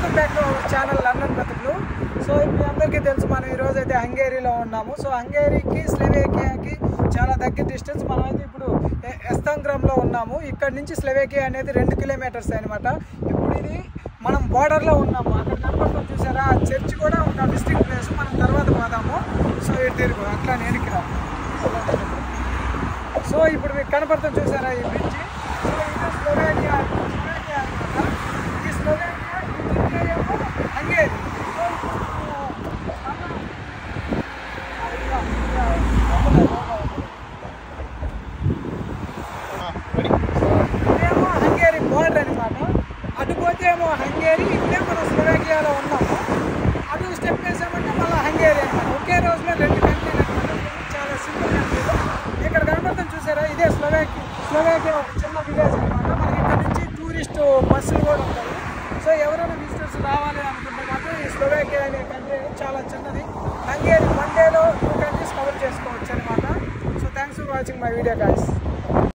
Welcome back to our channel London బ్రతుకులు. So మీ అందరికీ తెలుసు మనం ఈరోజు అయితే హంగేరీలో ఉన్నాము. సో హంగేరీకి స్లోవేకియాకి చాలా దగ్గర డిస్టెన్స్. మనం అయితే ఇప్పుడు ఎస్తాంగ్రామ్లో ఉన్నాము. ఇక్కడ నుంచి స్లోవేకియా అనేది 2 కిలోమీటర్స్ అనమాట. ఇప్పుడు ఇది మనం బోర్డర్లో ఉన్నాము. అక్కడ కనపడుతుంది చూసారా, ఆ చర్చ్ కూడా ఒక విజిటింగ్ ప్లేస్. మనం తర్వాత పోదాము. సో ఇటు తిరుగు అట్లా నేను ఇక్కడ. సో ఇప్పుడు మీకు కనపడుతుంది చూసారా ఈ బ్రిడ్జి. సో ఇది స్లోవేకియా అనమాట. ఈ స్లోవేకియా హంగేరీ. ఇదేమో హంగేరీ బోర్డర్ అనమాట. అటుపోతే ఏమో హంగేరీ, ఇప్పుడే మనం స్లోవేకియాలో ఉన్నాము. అటు స్టెప్ వేసామంటే మళ్ళీ హంగేరీ అనమాట. ఒకే రోజులో 2 కంట్రీలు అనమాట. చాలా సింపుల్ కంట్రీలు. ఇక్కడ కనపడతాం చూసారా, ఇదే స్లోవేకియా ఒక చిన్న విలేజ్ అనమాట. మనకి ఇక్కడ నుంచి టూరిస్ట్ బస్సులు కూడా ఉంటాయి. సో ఎవరైనా విజిటర్స్ రావాలి అనుకుంటే మాత్రం ఈ స్లోవేకియా అనే కంట్రీ చాలా చిన్నది. హంగేరీ 1 డేలో 2 కంట్రీస్ కవర్ చేసుకోవచ్చు అనమాట. So thanks for watching my video guys.